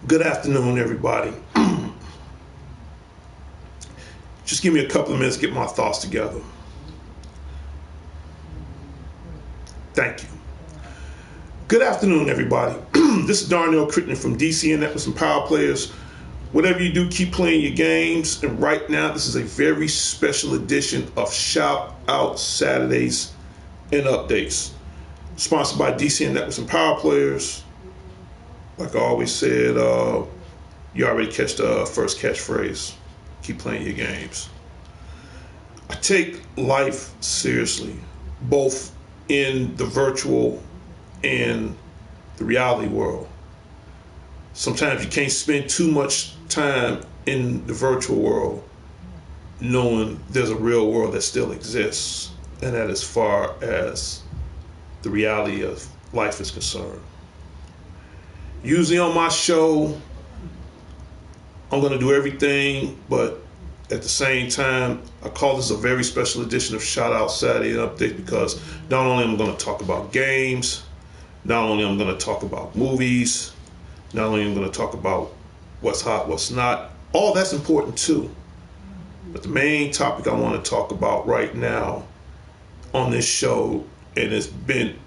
Good afternoon, everybody. Just give me a couple of minutes to get my thoughts together. Thank you. Good afternoon, everybody. This is Darnell Crittenden from D.C.N. and Power Players. Whatever you do, keep playing your games. And right now, this is a very special edition of Shout Out Saturdays and Updates. Sponsored by D.C.N. and Power Players. Like I always said, you already catch the first catchphrase. Keep playing your games. I take life seriously, both in the virtual and the reality world. Sometimes you can't spend too much time in the virtual world knowing there's a real world that still exists, and that as far as the reality of life is concerned. Usually on my show, I'm going to do everything, but at the same time, I call this a very special edition of Shout Out Saturday and Update because not only am I going to talk about games, not only am I going to talk about movies, not only am I going to talk about what's hot, what's not. All that's important too. But the main topic I want to talk about right now on this show, and it's been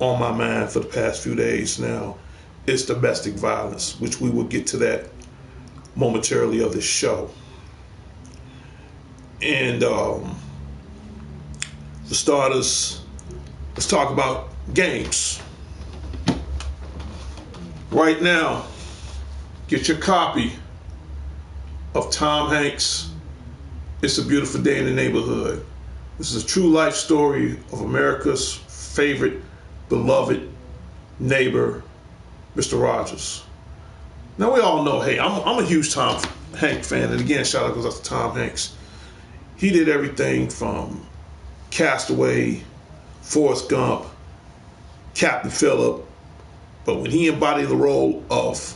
on my mind for the past few days now, is domestic violence, which we will get to that momentarily of this show. And for starters, let's talk about games. Right now, get your copy of Tom Hanks' It's a Beautiful Day in the Neighborhood. This is a true life story of America's favorite, beloved neighbor, Mr. Rogers. Now we all know, hey, I'm a huge Tom Hanks fan, and again, shout out goes out to Tom Hanks. He did everything from Castaway, Forrest Gump, Captain Phillip, but when he embodied the role of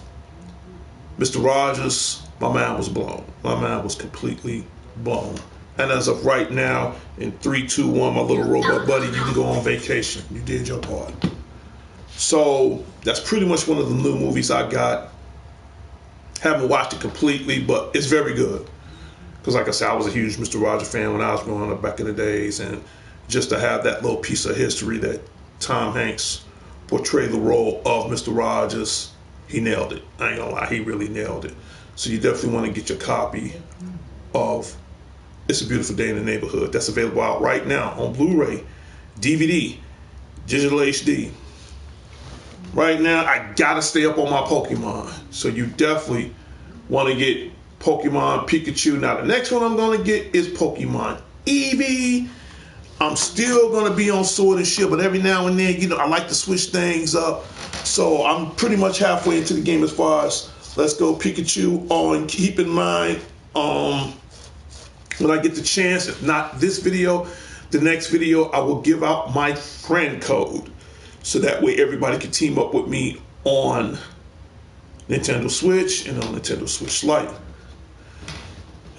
Mr. Rogers, my mind was blown. My mind was completely blown. And as of right now, in 3, 2, 1, my little robot buddy, you can go on vacation. You did your part. So that's pretty much one of the new movies I got. Haven't watched it completely, but it's very good. Because like I said, I was a huge Mr. Rogers fan when I was growing up back in the days. And just to have that little piece of history that Tom Hanks portrayed the role of Mr. Rogers, he nailed it. I ain't gonna lie, he really nailed it. So you definitely want to get your copy of It's a Beautiful Day in the Neighborhood. That's available out right now on Blu-ray, DVD, digital HD. Right now, I gotta stay up on my Pokemon. So you definitely want to get Pokemon Pikachu. Now, the next one I'm gonna get is Pokemon Eevee. I'm still gonna be on Sword and Shield, but every now and then, I like to switch things up. So I'm pretty much halfway into the game as far as Let's Go Pikachu on. Keep in mind, when I get the chance, if not this video, the next video, I will give out my friend code. So that way everybody can team up with me on Nintendo Switch and on Nintendo Switch Lite.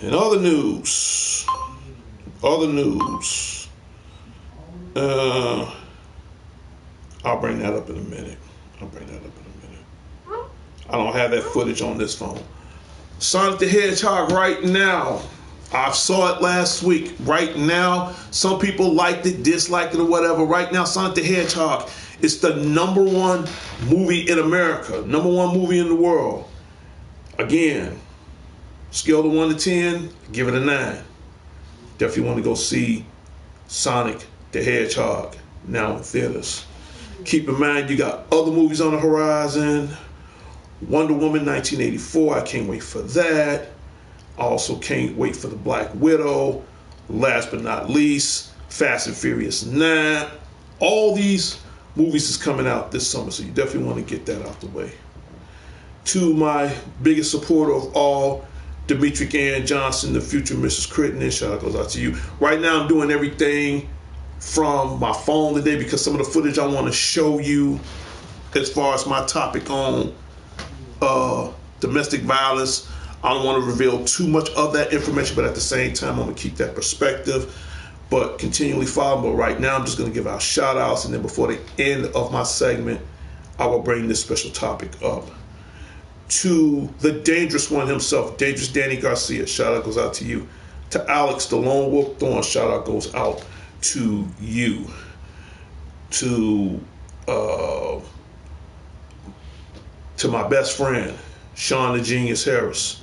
And other news. I'll bring that up in a minute. I don't have that footage on this phone. Sonic the Hedgehog right now. I saw it last week. Right now, some people liked it, disliked it, or whatever. Right now, Sonic the Hedgehog is the #1 movie in America, #1 movie in the world. Again, scale of 1 to 10, give it a 9. Definitely want to go see Sonic the Hedgehog now in theaters. Keep in mind, you got other movies on the horizon. Wonder Woman 1984, I can't wait for that. I also can't wait for the Black Widow. Last but not least, Fast and Furious 9. All these movies is coming out this summer, so you definitely want to get that out the way. To my biggest supporter of all, Dimitri Ann Johnson, the future Mrs. Crittenden, shout out goes out to you. Right now I'm doing everything from my phone today because some of the footage I want to show you as far as my topic on domestic violence, I don't want to reveal too much of that information, but at the same time, I'm going to keep that perspective, but continually follow. But right now, I'm just going to give out shout outs. And then before the end of my segment, I will bring this special topic up. To the dangerous one himself, Dangerous Danny Garcia, shout out goes out to you. To Alex, the Lone Wolf Thorn, shout out goes out to you. To my best friend, Sean the Genius Harris,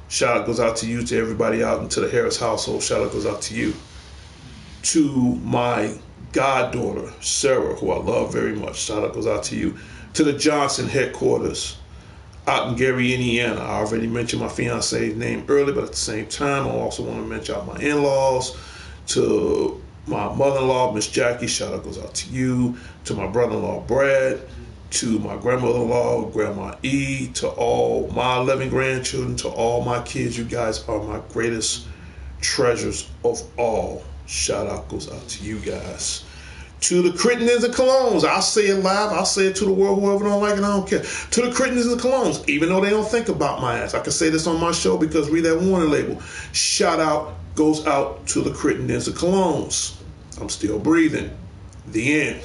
shout out goes out to you. To everybody out into the Harris household, shout out goes out to you. To my goddaughter, Sarah, who I love very much, shout out goes out to you. To the Johnson headquarters out in Gary, Indiana. I already mentioned my fiance's name earlier, but at the same time, I also want to mention out my in-laws. To my mother-in-law, Miss Jackie, shout out goes out to you. To my brother-in-law, Brad. To my grandmother-in-law, Grandma E. To all my 11 grandchildren, to all my kids, you guys are my greatest treasures of all. Shout out goes out to you guys. To the Crittendens and Colognes, I'll say it live, I'll say it to the world, whoever don't like it, I don't care. To the Crittendens and Colognes, even though they don't think about my ass, I can say this on my show because read that warning label. Shout out goes out to the Crittendens and Colognes. I'm still breathing. The end.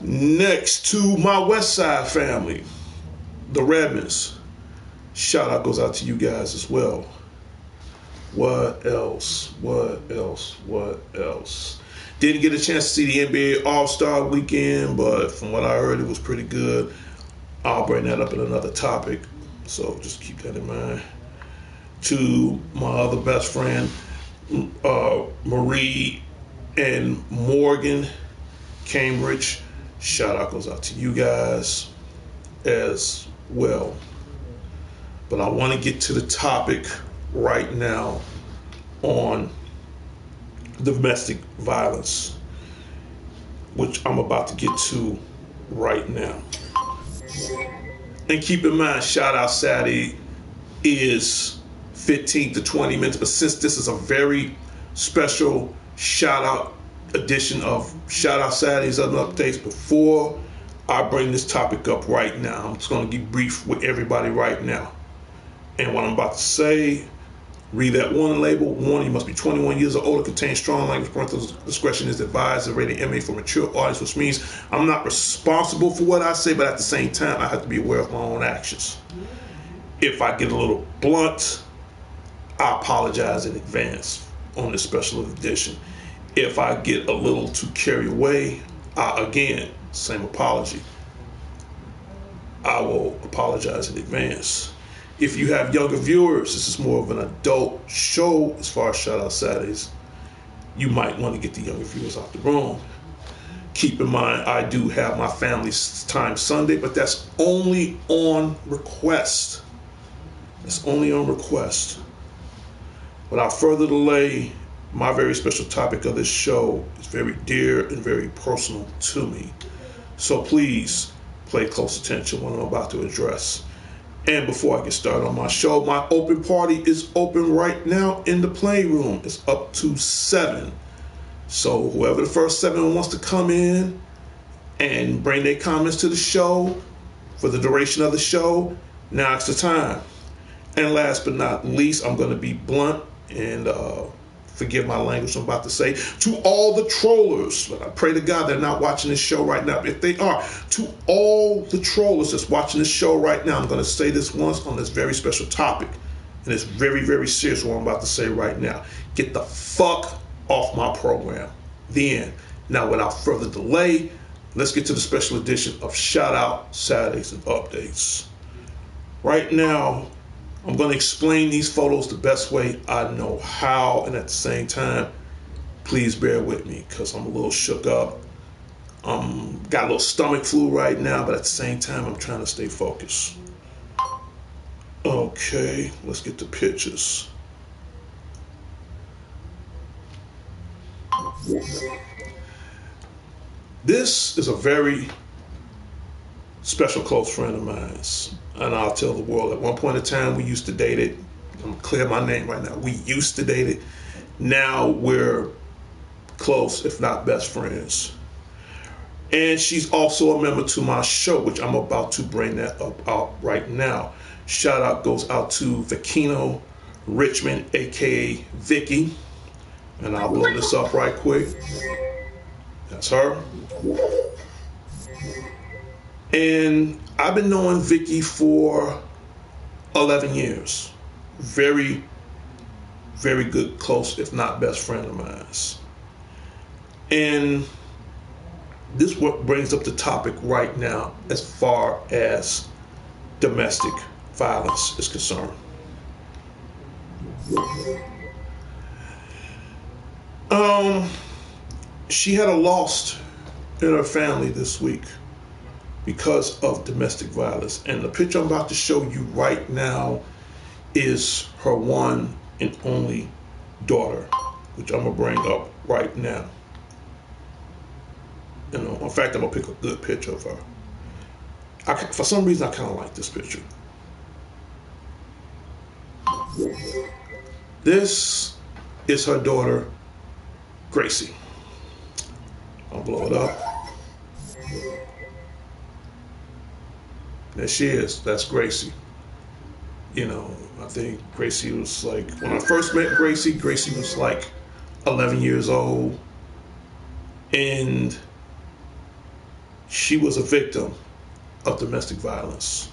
Next, to my West Side family, the Redmonds. Shout out goes out to you guys as well. What else? Didn't get a chance to see the NBA All-Star Weekend, but from what I heard, it was pretty good. I'll bring that up in another topic, so just keep that in mind. To my other best friend, Marie and Morgan, Cambridge, shout out goes out to you guys as well. But I want to get to the topic right now on domestic violence, which I'm about to get to right now. And keep in mind, shout out Saturday is 15 to 20 minutes, but since this is a very special shout out edition of Shout Out Saturdays and Updates, before I bring this topic up right now, I'm just going to get brief with everybody right now. And what I'm about to say, read that warning label. Warning, you must be 21 years or older, contains strong language, parental discretion is advised, and rated MA for mature audience, which means I'm not responsible for what I say, but at the same time, I have to be aware of my own actions. If I get a little blunt, I apologize in advance on this special edition. If I get a little too carried away, again, same apology. I will apologize in advance. If you have younger viewers, this is more of an adult show as far as Shout Out Saturdays. You might want to get the younger viewers out the room. Keep in mind, I do have my family time Sunday, but that's only on request. That's only on request. Without further delay, my very special topic of this show is very dear and very personal to me. So please pay close attention to what I'm about to address. And before I get started on my show, my open party is open right now in the playroom. It's up to 7. So whoever the first 7 wants to come in and bring their comments to the show for the duration of the show, now's the time. And last but not least, I'm going to be blunt and forgive my language I'm about to say. To all the trollers, but I pray to God they're not watching this show right now. If they are, to all the trollers that's watching this show right now, I'm going to say this once on this very special topic. And it's very, very serious what I'm about to say right now. Get the fuck off my program. The end. Now, without further delay, let's get to the special edition of Shout Out Saturdays and Updates. Right now, I'm going to explain these photos the best way I know how, and at the same time, please bear with me because I'm a little shook up. Got a little stomach flu right now, but at the same time, I'm trying to stay focused. Okay, let's get the pictures. This is a very special close friend of mine, and I'll tell the world. At one point in time, we used to date it. I'm gonna clear my name right now. We used to date it. Now we're close, if not best friends. And she's also a member to my show, which I'm about to bring that up out right now. Shout out goes out to Vicino Richmond, aka Vicky, and I'll blow this up right quick. That's her. And I've been knowing Vicky for 11 years. Very, very good, close, if not best friend of mine. And this what brings up the topic right now as far as domestic violence is concerned. She had a loss in her family this week because of domestic violence. And the picture I'm about to show you right now is her one and only daughter, which I'm gonna bring up right now. You know, in fact, I'm gonna pick a good picture of her. For some reason, I kind of like this picture. This is her daughter, Gracie. I'll blow it up. There she is. That's Gracie. You know, I think Gracie was like, when I first met Gracie, Gracie was like 11 years old. And she was a victim of domestic violence.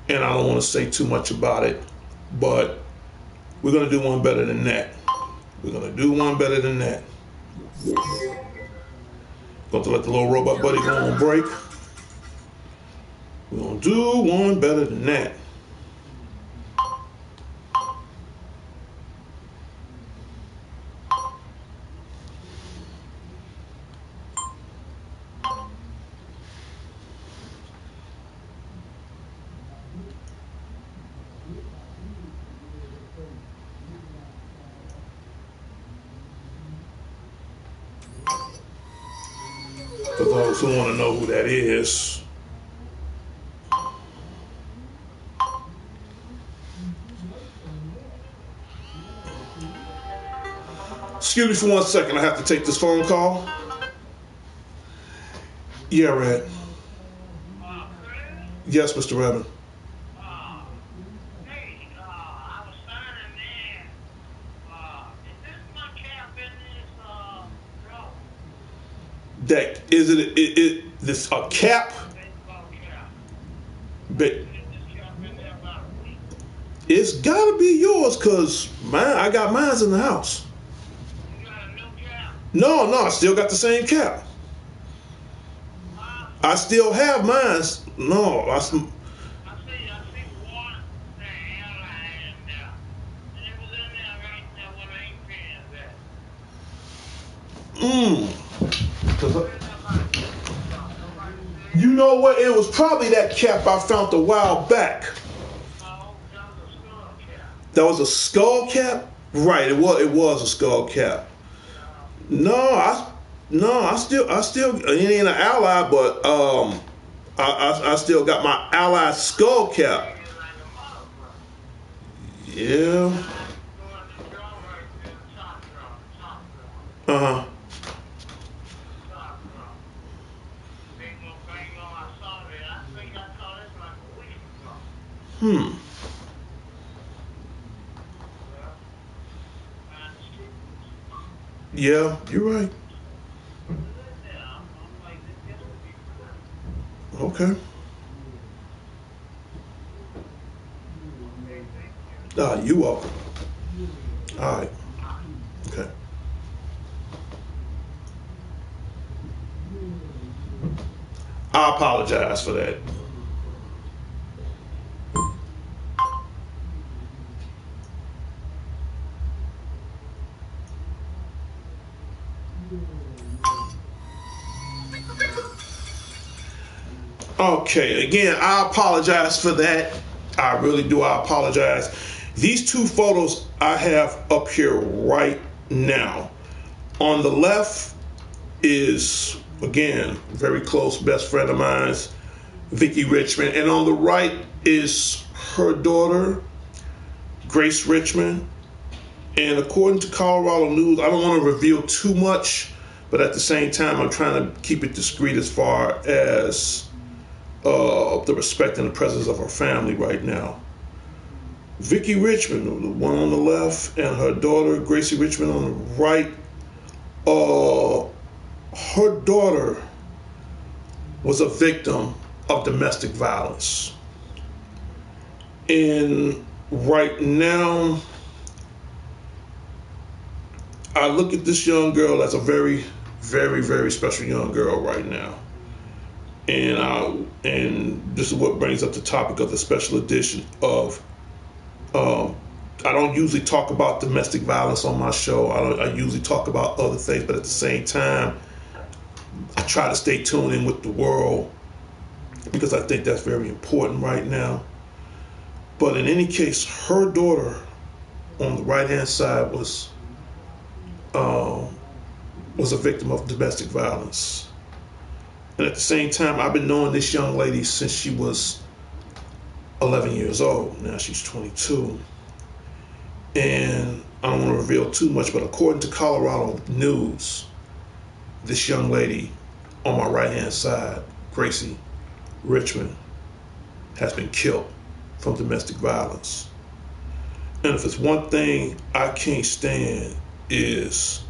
And I don't want to say too much about it, but we're going to do one better than that. We're going to do one better than that. Going to let the little robot buddy go on break. We're going to do one better than that. For those who want to know who that is, excuse me for 1 second, I have to take this phone call. Yeah, Red. Yes, Mr. Redmond. Hey, I was signing in. Is this my cap in this drawer? That is it this a cap? Baseball cap. But Is this cap in there about a week? it's gotta be yours, cause I got mine in the house. You got a new cap? No, I still got the same cap. I still have mine. No, I see one airline in there. And it was in there right there when I ain't paying that. 'Cause Where's that about? you know what? It was probably that cap I found a while back. Oh, that was a skull cap. That was a skull cap? Right, it was a skull cap. No, I still it ain't an ally, but I still got my ally skull cap. Like Yeah. Uh-huh. Hmm. Yeah, you're right. Okay. You welcome. All right. Okay. I apologize for that. Okay, again, I apologize for that. I really do. I apologize. These two photos I have up here right now. On the left is, again, very close best friend of mine's, Vicky Richmond. And on the right is her daughter, Grace Richmond. And according to Colorado News, I don't want to reveal too much, but at the same time, I'm trying to keep it discreet as far as the respect and the presence of her family right now. Vicky Richmond, the one on the left, and her daughter, Gracie Richmond, on the right. Her daughter was a victim of domestic violence. And right now, I look at this young girl as a very, very, very special young girl right now. And this is what brings up the topic of the special edition of I don't usually talk about domestic violence on my show. I usually talk about other things, but at the same time, I try to stay tuned in with the world because I think that's very important right now. But in any case, her daughter on the right-hand side was a victim of domestic violence. And at the same time, I've been knowing this young lady since she was 11 years old. Now she's 22. And I don't want to reveal too much, but according to Colorado News, this young lady on my right-hand side, Gracie Richmond, has been killed from domestic violence. And if it's one thing I can't stand is,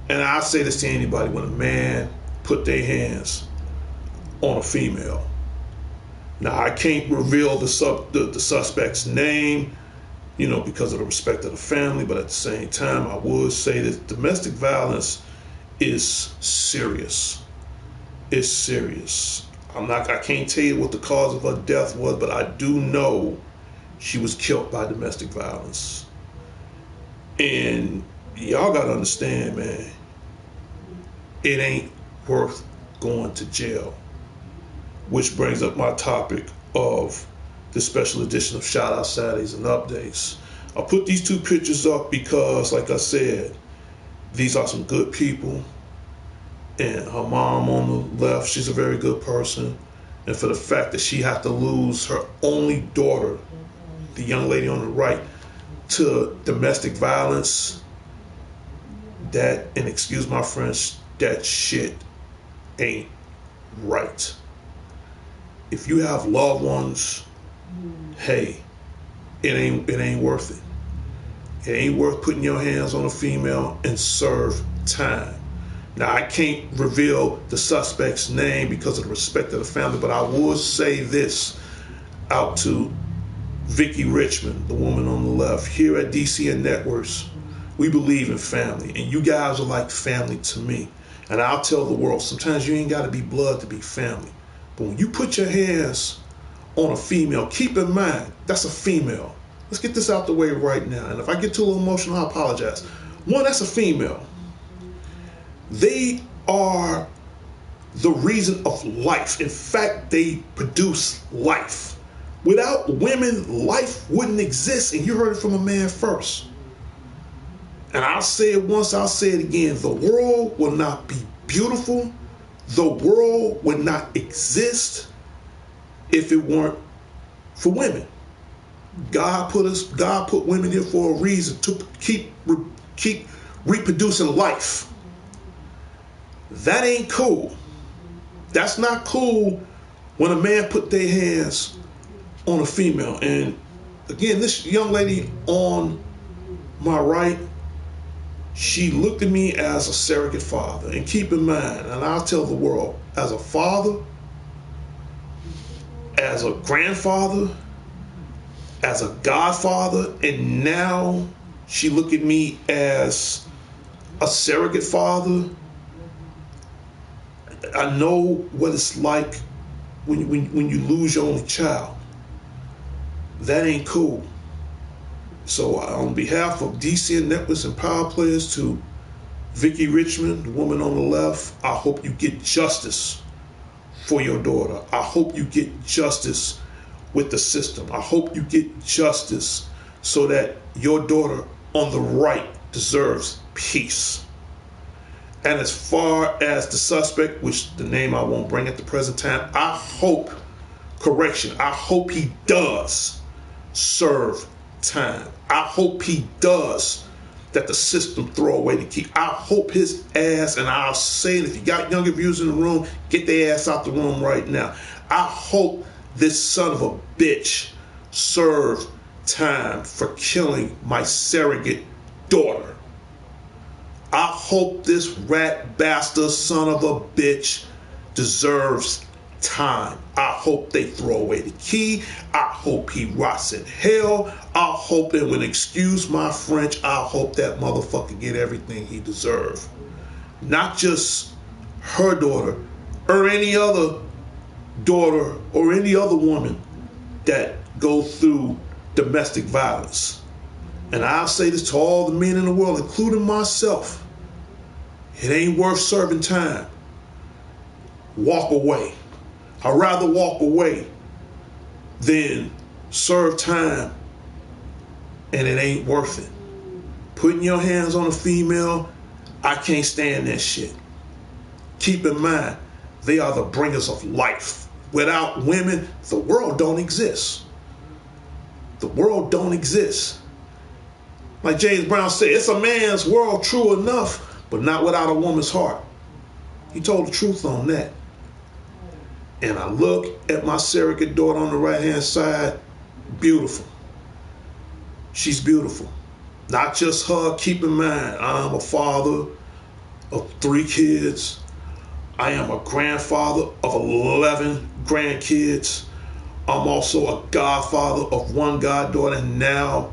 and I say this to anybody, when a man put their hands on a female. Now, I can't reveal the suspect's name, because of the respect of the family, but at the same time, I would say that domestic violence is serious. It's serious. I can't tell you what the cause of her death was, but I do know she was killed by domestic violence. And y'all gotta understand, man, it ain't worth going to jail. Which brings up my topic of the special edition of Shout Out Saturdays and Updates. I put these two pictures up because, like I said, these are some good people. And her mom on the left, she's a very good person. And for the fact that she had to lose her only daughter, the young lady on the right, to domestic violence, that, and excuse my French, that shit ain't right. If you have loved ones, hey, it ain't worth it. It ain't worth putting your hands on a female and serve time. Now, I can't reveal the suspect's name because of the respect of the family, but I will say this out to Vicky Richmond, the woman on the left. Here at D.C.N Networks, we believe in family, and you guys are like family to me. And I'll tell the world, sometimes you ain't got to be blood to be family. But when you put your hands on a female, keep in mind, that's a female. Let's get this out the way right now. And if I get too emotional, I apologize. One, that's a female. They are the reason of life. In fact, they produce life. Without women, life wouldn't exist. And you heard it from a man first. And I'll say it once, I'll say it again. The world will not be beautiful. The world would not exist if it weren't for women. God put women here for a reason, to keep reproducing life. That ain't cool. That's not cool when a man put their hands on a female. And again, this young lady on my right, she looked at me as a surrogate father. And keep in mind, and I'll tell the world, as a father, as a grandfather, as a godfather, and now she looked at me as a surrogate father. I know what it's like when you lose your only child. That ain't cool. So on behalf of D.C.N Networks and Power Players, to Vicky Richmond, the woman on the left, I hope you get justice for your daughter. I hope you get justice with the system. I hope you get justice so that your daughter on the right deserves peace. And as far as the suspect, which the name I won't bring at the present time, I hope he does serve time. I hope he does, that the system throw away the key. I hope his ass, and I'll say it, if you got younger viewers in the room, get their ass out the room right now. I hope this son of a bitch served time for killing my surrogate daughter. I hope this rat bastard son of a bitch deserves time. I hope they throw away the key. I hope he rots in hell. I hope, and when excuse my French, I hope that motherfucker get everything he deserves. Not just her daughter or any other daughter or any other woman that go through domestic violence. And I'll say this to all the men in the world, including myself. It ain't worth serving time. Walk away. I'd rather walk away than serve time and it ain't worth it. Putting your hands on a female, I can't stand that shit. Keep in mind, they are the bringers of life. Without women, the world don't exist. The world don't exist. Like James Brown said, it's a man's world, true enough, but not without a woman's heart. He told the truth on that. And I look at my surrogate daughter on the right-hand side, beautiful. She's beautiful. Not just her. Keep in mind, I'm a father of 3 kids. I am a grandfather of 11 grandkids. I'm also a godfather of 1 goddaughter. And now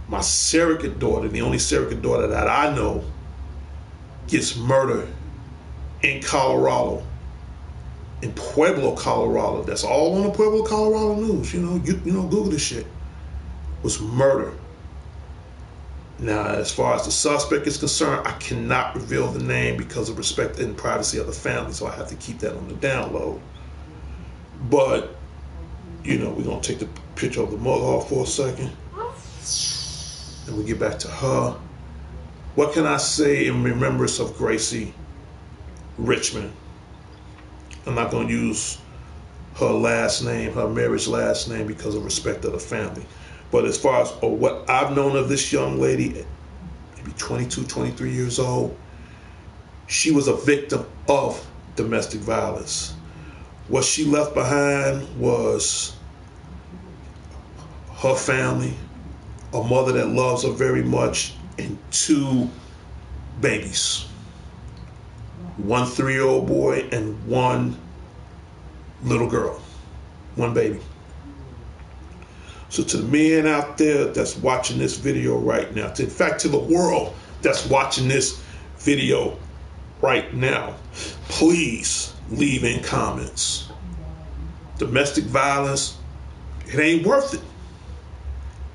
my surrogate daughter, the only surrogate daughter that I know, gets murdered in Colorado, in Pueblo, Colorado. That's all on the Pueblo, Colorado news. You know, Google this shit. Was murdered. Now, as far as the suspect is concerned, I cannot reveal the name because of respect and privacy of the family, so I have to keep that on the down low. But, we're going to take the picture of the mother off for a second. And we get back to her. What can I say in remembrance of Gracie Richmond? I'm not going to use her last name, her marriage last name, because of respect of the family. But as far as what I've known of this young lady, maybe 22, 23 years old, she was a victim of domestic violence. What she left behind was her family, a mother that loves her very much, and 2 babies. 1 3-year-old boy and 1 little girl. 1 baby. So to the men out there that's watching this video right now, in fact, to the world that's watching this video right now, please leave in comments. Domestic violence, it ain't worth it.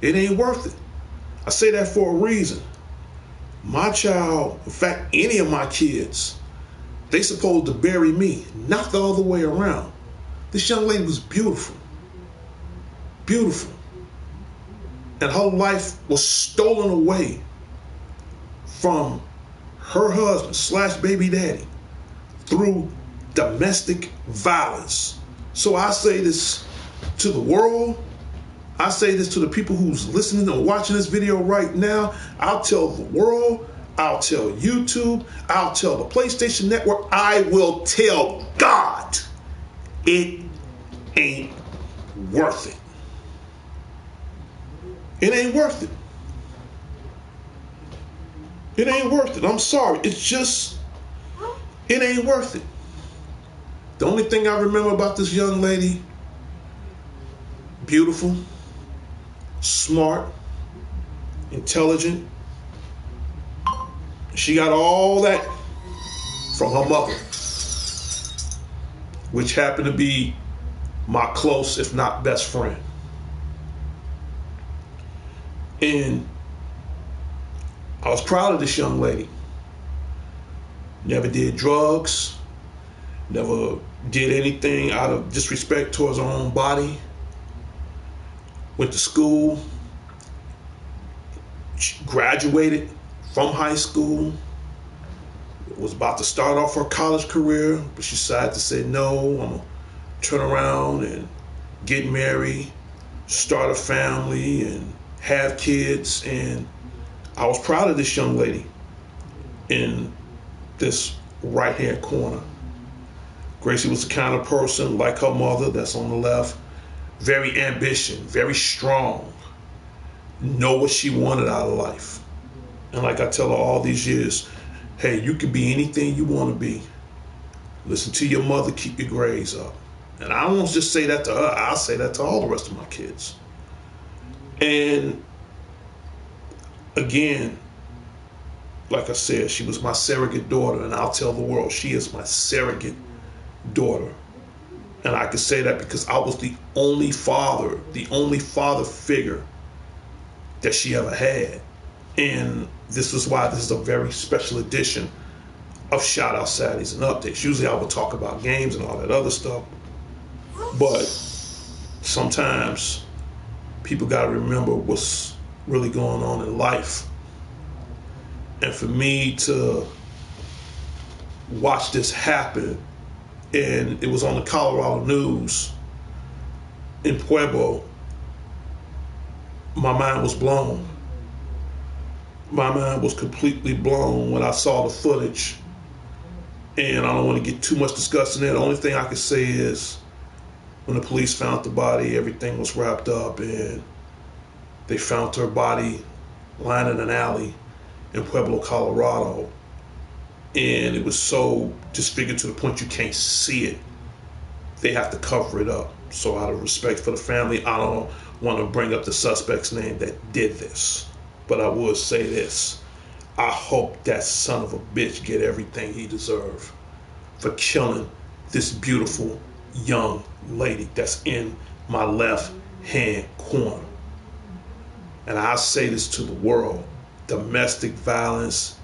It ain't worth it. I say that for a reason. My child, in fact, any of my kids, they supposed to bury me, not the other way around. This young lady was beautiful. Beautiful. And her life was stolen away from her husband / baby daddy through domestic violence. So I say this to the world, I say this to the people who's listening or watching this video right now. I'll tell the world, I'll tell YouTube, I'll tell the PlayStation Network, I will tell God, it ain't worth it. It ain't worth it. It ain't worth it. I'm sorry. It's just, it ain't worth it. The only thing I remember about this young lady, beautiful, smart, intelligent. She got all that from her mother, which happened to be my close, if not best friend. And I was proud of this young lady. Never did drugs, never did anything out of disrespect towards her own body. Went to school, she graduated from high school, was about to start off her college career, but she decided to say, no, I'm gonna turn around and get married, start a family, and have kids. And I was proud of this young lady in this right-hand corner. Gracie was the kind of person, like her mother that's on the left, very ambitious, very strong, know what she wanted out of life. And like I tell her all these years, hey, you can be anything you want to be. Listen to your mother, keep your grades up. And I won't just say that to her, I'll say that to all the rest of my kids. And again, like I said, she was my surrogate daughter, and I'll tell the world, she is my surrogate daughter. And I can say that because I was the only father figure that she ever had. And this is why this is a very special edition of Shout Out Saturdays and Updates. Usually I would talk about games and all that other stuff, but sometimes people got to remember what's really going on in life. And for me to watch this happen, and it was on the Colorado news in Pueblo, my mind was blown. My mind was completely blown when I saw the footage. And I don't want to get too much discussed in there. The only thing I can say is when the police found the body, everything was wrapped up, and they found her body lying in an alley in Pueblo, Colorado. And it was so disfigured to the point you can't see it. They have to cover it up. So out of respect for the family, I don't want to bring up the suspect's name that did this. But I would say this. I hope that son of a bitch get everything he deserves for killing this beautiful young lady that's in my left hand corner. And I say this to the world. Domestic violence,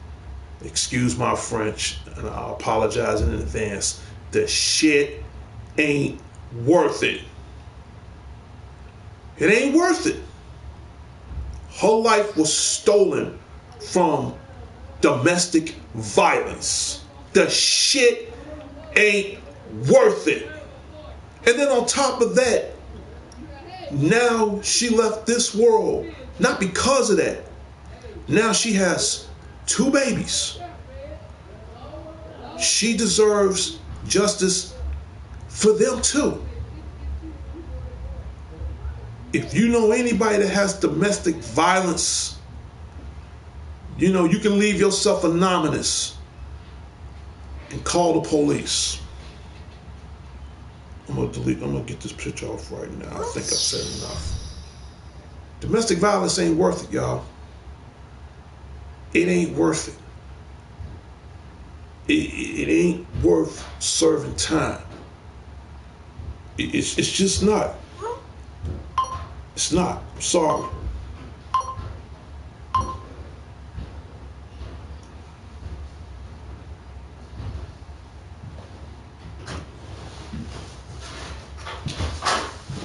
excuse my French, and I apologize in advance, the shit ain't worth it. It ain't worth it. Her life was stolen from domestic violence. The shit ain't worth it. And then on top of that, now she left this world, not because of that. Now she has 2 babies. She deserves justice for them too. If you know anybody that has domestic violence, you know, you can leave yourself anonymous and call the police. I'm gonna get this picture off right now. I think I've said enough. Domestic violence ain't worth it, y'all. It ain't worth it. It ain't worth serving time. It's just not. It's not. I'm sorry.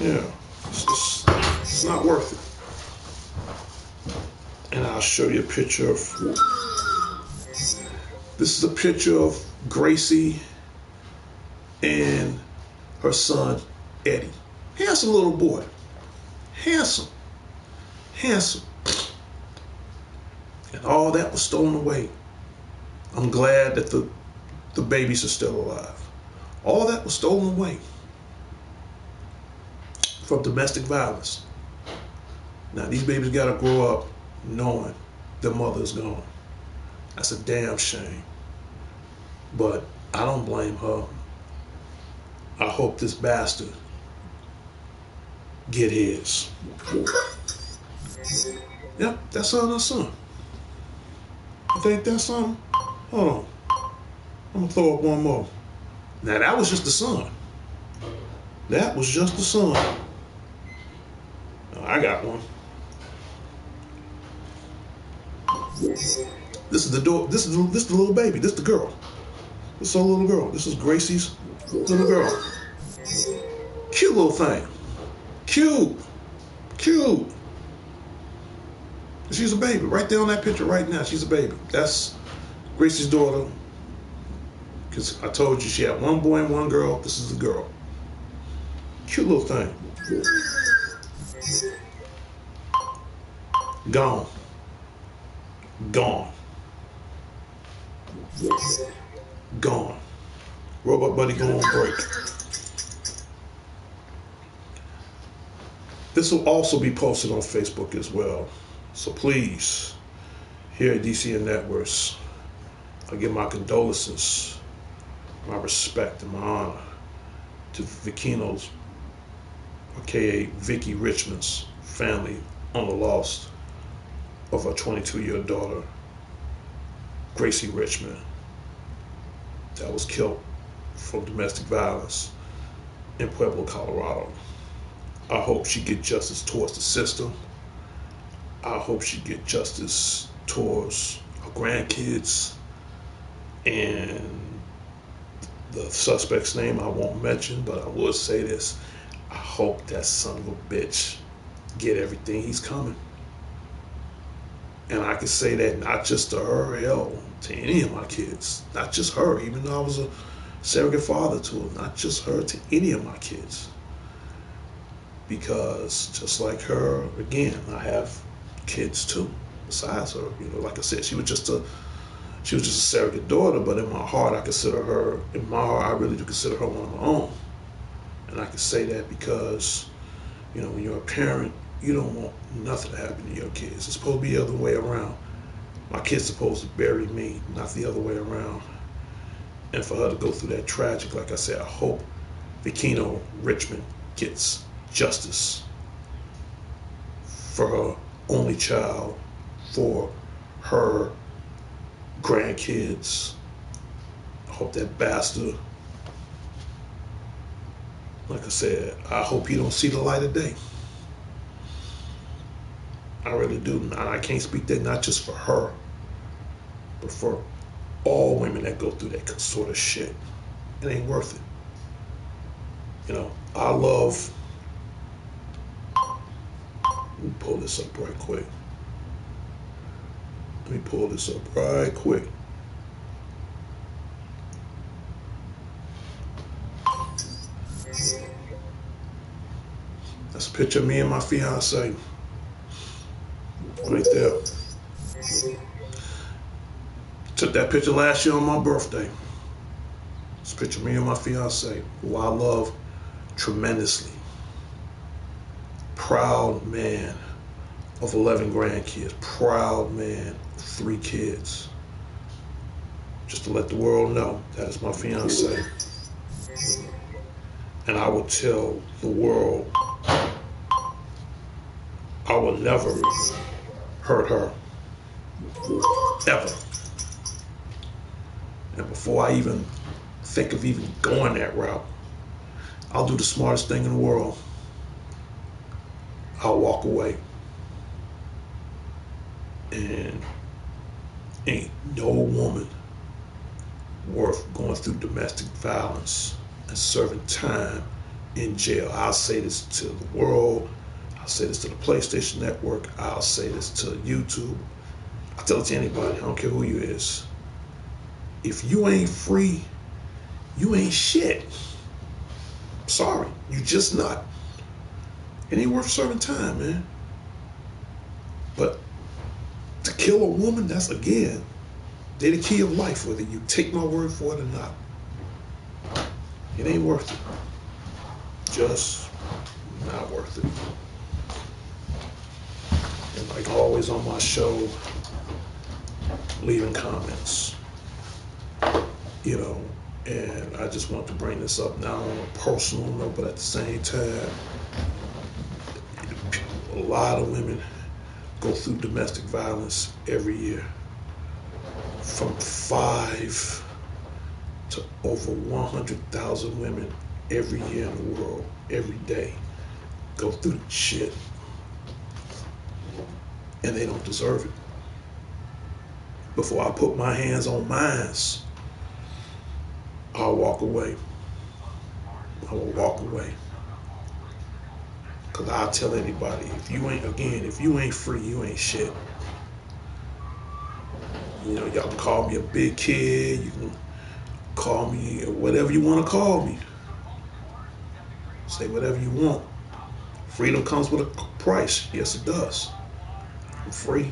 Yeah, it's not worth it. And I'll show you a picture of. This is a picture of Gracie and her son Eddie. Handsome little boy. Handsome. Handsome. And all that was stolen away. I'm glad that the babies are still alive. All that was stolen away from domestic violence. Now these babies gotta grow up knowing their mother is gone. That's a damn shame. But I don't blame her. I hope this bastard get his. Yep, that's her son. You think that's something? Hold on. I'm gonna throw up one more. Now that was just the son. That was just the son. Now, I got one. This is the door. This is the little baby. This is the girl. This is our little girl. This is Gracie's little girl. Cute little thing. Cute. Cute. She's a baby. Right there on that picture right now. She's a baby. That's Gracie's daughter. Because I told you she had one boy and one girl. This is the girl. Cute little thing. Gone. Gone. Gone. Robot Buddy going on break. This will also be posted on Facebook as well. So please, here at D.C.N Networks, I give my condolences, my respect, and my honor to Vicino's, aka Vicky Richmond's family on the loss of her 22-year daughter, Gracie Richmond, that was killed from domestic violence in Pueblo, Colorado. I hope she get justice towards the system. I hope she get justice towards her grandkids. And the suspect's name I won't mention, but I will say this. I hope that son of a bitch get everything he's coming. And I can say that not just to her, hell, to any of my kids. Not just her, even though I was a surrogate father to her. Not just her, to any of my kids. Because just like her, again, I have kids too, besides her. You know, like I said, she was just a surrogate daughter, but in my heart, I really do consider her one of my own. And I can say that because, you know, when you're a parent, you don't want nothing to happen to your kids. It's supposed to be the other way around. My kid's supposed to bury me, not the other way around. And for her to go through that tragic, like I said, I hope Vicino Richmond gets justice for her only child, for her grandkids. I hope that bastard, like I said, I hope he don't see the light of day. I really do. And I can't speak that not just for her, but for all women that go through that sort of shit. It ain't worth it. You know, I love, let me pull this up right quick. That's a picture of me and my fiance. Right there. Took that picture last year on my birthday. It's a picture of me and my fiance, who I love tremendously. Proud man of 11 grandkids. Proud man of 3 kids. Just to let the world know, that is my fiance. And I will tell the world, I will never hurt her. Ever. And before I even think of even going that route, I'll do the smartest thing in the world. I'll walk away. And ain't no woman worth going through domestic violence and serving time in jail. I'll say this to the world. I'll say this to the PlayStation Network. I'll say this to YouTube. I'll tell it to anybody. I don't care who you is. If you ain't free, you ain't shit. Sorry, you just not. It ain't worth serving time, man. But to kill a woman, that's again, they're the key of life, whether you take my word for it or not. It ain't worth it. Just not worth it. And like always on my show, leaving comments. You know, and I just want to bring this up not on a personal note, but at the same time, a lot of women go through domestic violence every year. From 5 to over 100,000 women every year in the world, every day, go through shit. And they don't deserve it. Before I put my hands on mines, I'll walk away. I will walk away. Because I'll tell anybody, if you ain't free, you ain't shit. You know, y'all can call me a big kid, you can call me whatever you want to call me. Say whatever you want. Freedom comes with a price. Yes, it does. I'm free.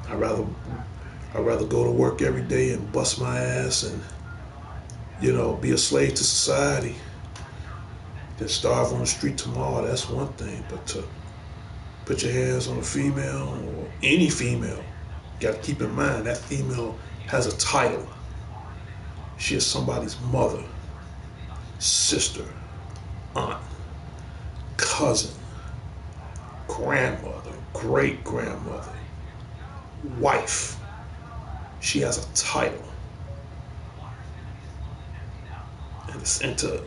I'd rather go to work every day and bust my ass and, you know, be a slave to society than starve on the street tomorrow. That's one thing. But to put your hands on a female or any female, you got to keep in mind that female has a title. She is somebody's mother, sister, aunt, cousin, grandmother, great grandmother, wife. She has a title. And to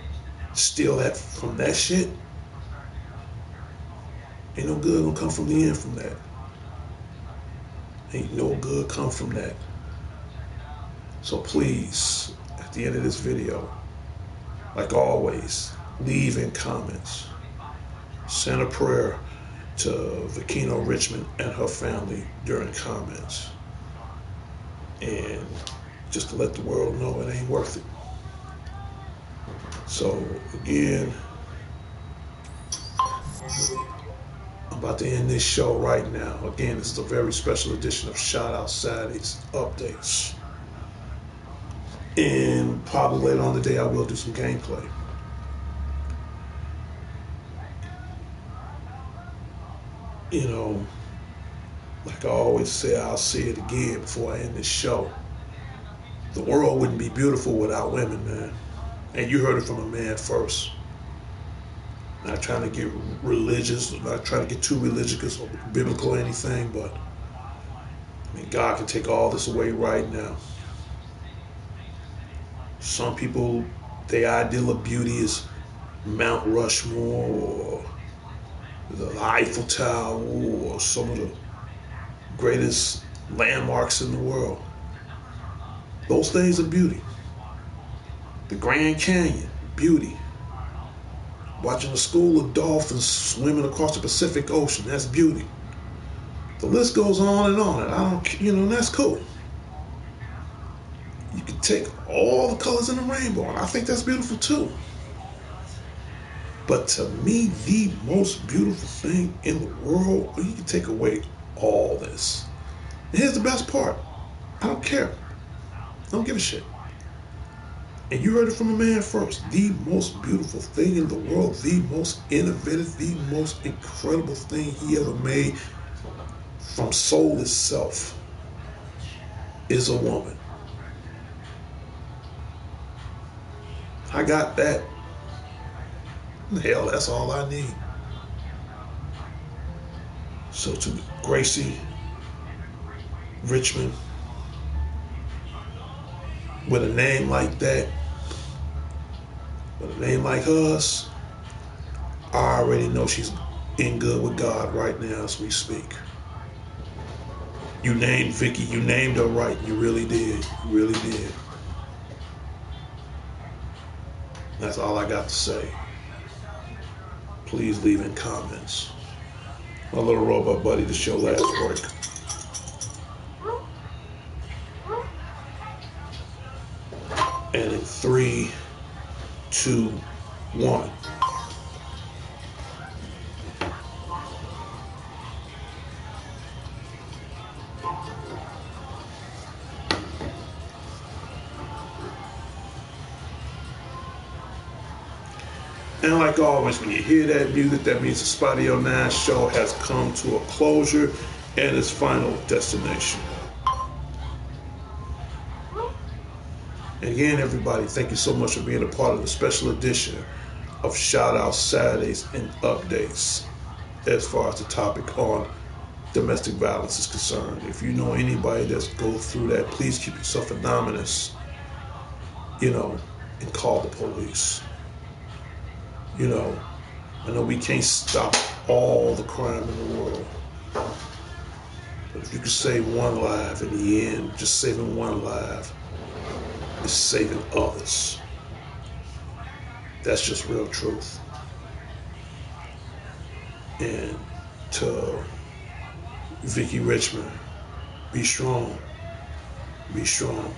steal that from that shit, ain't no good gonna come from the end from that. Ain't no good come from that. So please, at the end of this video, like always, leave in comments. Send a prayer to Vakino Richmond and her family during comments. And just to let the world know it ain't worth it. So again, I'm about to end this show right now. Again, this is a very special edition of Shout Out Saturdays updates. And probably later on today I will do some gameplay. You know, like I always say, I'll say it again before I end this show. The world wouldn't be beautiful without women, man. And you heard it from a man first. Not trying to get religious, not trying to get too religious or biblical or anything, but I mean, God can take all this away right now. Some people, their ideal of beauty is Mount Rushmore or the Eiffel Tower or some of the greatest landmarks in the world. Those things are beauty. The Grand Canyon, beauty. Watching a school of dolphins swimming across the Pacific Ocean, that's beauty. The list goes on and on, and I don't, you know, and that's cool. You can take all the colors in the rainbow, and I think that's beautiful too. But to me, the most beautiful thing in the world, you can take away all this. And here's the best part. I don't care. I don't give a shit. And you heard it from a man first. The most beautiful thing in the world, the most innovative, the most incredible thing he ever made from soul itself is a woman. I got that. Hell, that's all I need. So to Gracie Richmond, with a name like that, with a name like hers, I already know she's in good with God right now as we speak. You named Vicky, you named her right. You really did. You really did. That's all I got to say. Please leave in comments. My little robot buddy, the show last break. And in 3, 2, one. And like always, when you hear that music, that means the Spotty 09 show has come to a closure and its final destination. And again, everybody, thank you so much for being a part of the special edition of Shout Out Saturdays and Updates as far as the topic on domestic violence is concerned. If you know anybody that's go through that, please keep yourself anonymous, and call the police. I know we can't stop all the crime in the world, but if you can save one life in the end, just saving one life is saving others. That's just real truth. And to Vicky Richmond, be strong, be strong,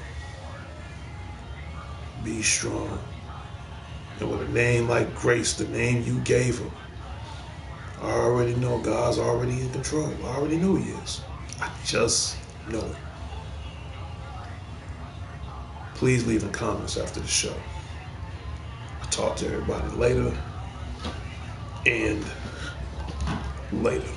be strong. And with a name like Grace, the name you gave her, I already know God's already in control. I already know He is. I just know it. Please leave in comments after the show. I'll talk to everybody later and later.